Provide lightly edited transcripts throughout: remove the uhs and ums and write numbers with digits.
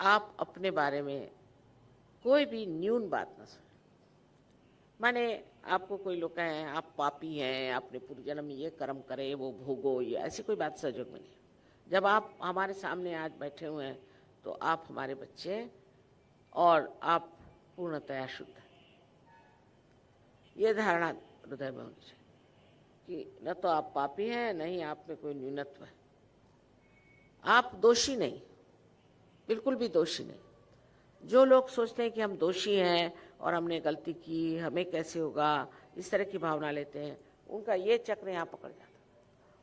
आप अपने बारे में कोई भी न्यून बात ना सुने। माने आपको कोई लोग कहें आप पापी हैं, आपने पूर्व जन्म में ये कर्म करे, वो भोगो, ये ऐसी कोई बात सहयोग में नहीं है। जब आप हमारे सामने आज बैठे हुए हैं तो आप हमारे बच्चे हैं और आप पूर्णतया शुद्ध हैं। ये धारणा हृदय में होनी चाहिए कि न तो आप पापी हैं, न ही आप में कोई न्यूनत्व है। आप दोषी नहीं, बिल्कुल भी दोषी नहीं। जो लोग सोचते हैं कि हम दोषी हैं और हमने गलती की, हमें कैसे होगा, इस तरह की भावना लेते हैं, उनका ये चक्र यहाँ पकड़ जाता है।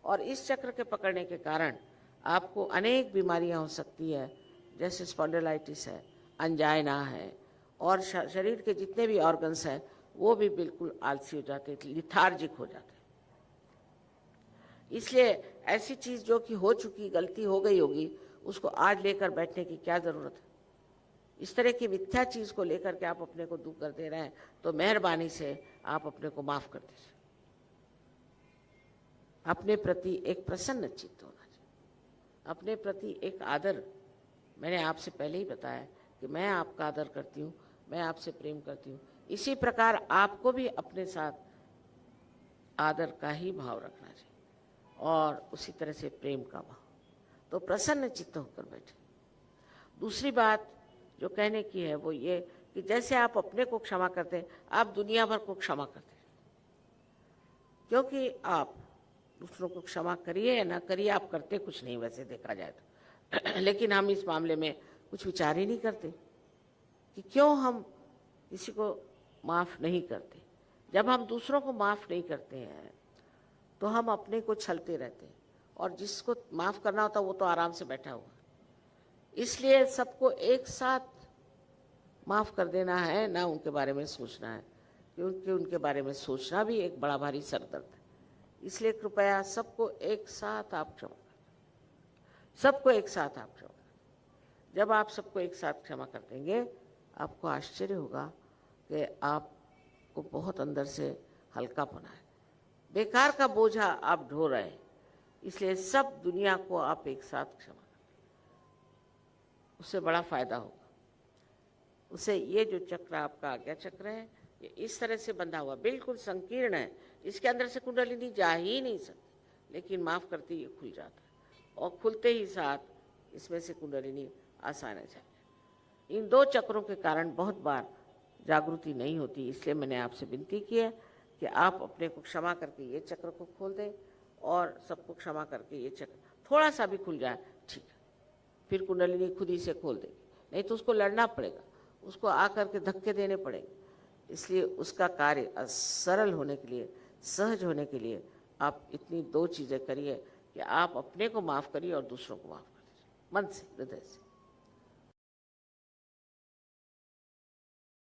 और इस चक्र के पकड़ने के कारण आपको अनेक बीमारियां हो सकती है, जैसे स्पॉन्डिलाइटिस है, अंजाइना है, और शरीर के जितने भी ऑर्गन्स हैं वो भी बिल्कुल आलसी हो जाते हैं, लिथार्जिक हो जाते हैं। इसलिए ऐसी चीज़ जो कि हो चुकी, गलती हो गई होगी, उसको आज लेकर बैठने की क्या ज़रूरत है। इस तरह की मिथ्या चीज़ को लेकर के आप अपने को दुख कर दे रहे हैं, तो मेहरबानी से आप अपने को माफ़ कर दीजिए। अपने प्रति एक प्रसन्न चित्त होना चाहिए, अपने प्रति एक आदर। मैंने आपसे पहले ही बताया कि मैं आपका आदर करती हूँ, मैं आपसे प्रेम करती हूँ। इसी प्रकार आपको भी अपने साथ आदर का ही भाव रखना चाहिए और उसी तरह से प्रेम का भाव। तो प्रसन्न चित्त होकर बैठे। दूसरी बात जो कहने की है वो ये कि जैसे आप अपने को क्षमा करते हैं, आप दुनिया भर को क्षमा करते हैं। क्योंकि आप दूसरों को क्षमा करिए या ना करिए, आप करते कुछ नहीं वैसे देखा जाए तो लेकिन हम इस मामले में कुछ विचार ही नहीं करते कि क्यों हम किसी को माफ़ नहीं करते। जब हम दूसरों को माफ़ नहीं करते हैं तो हम अपने को छलते रहते हैं, और जिसको माफ़ करना होता है वो तो आराम से बैठा हुआ। इसलिए सबको एक साथ माफ़ कर देना है, ना उनके बारे में सोचना है, क्योंकि उनके बारे में सोचना भी एक बड़ा भारी सरदर्द है। इसलिए कृपया सबको एक साथ आप क्षमा करें, सबको एक साथ आप क्षमा करें। जब आप सबको एक साथ क्षमा कर देंगे, आपको आश्चर्य होगा कि आपको बहुत अंदर से हल्कापना है, बेकार का बोझा आप ढो रहे हैं। इसलिए सब दुनिया को आप एक साथ क्षमा करें, उससे बड़ा फायदा होगा। उससे ये जो चक्र आपका आज्ञा चक्र है, ये इस तरह से बंधा हुआ बिल्कुल संकीर्ण है, इसके अंदर से कुंडलिनी जा ही नहीं सकती, लेकिन माफ़ करते ही खुल जाता है, और खुलते ही साथ इसमें से कुंडलिनी आसान है। इन दो चक्रों के कारण बहुत बार जागृति नहीं होती। इसलिए मैंने आपसे विनती की है कि आप अपने को क्षमा करके ये चक्र को खोल दें, और सबको क्षमा करके ये चक्र थोड़ा सा भी खुल जाए, ठीक है, फिर कुंडलिनी खुद ही से खोल देगी। नहीं तो उसको लड़ना पड़ेगा, उसको आकर के धक्के देने पड़ेंगे। इसलिए उसका कार्य सरल होने के लिए, सहज होने के लिए आप इतनी दो चीज़ें करिए कि आप अपने को माफ़ करिए और दूसरों को माफ़ कर दीजिए, मन से, हृदय से।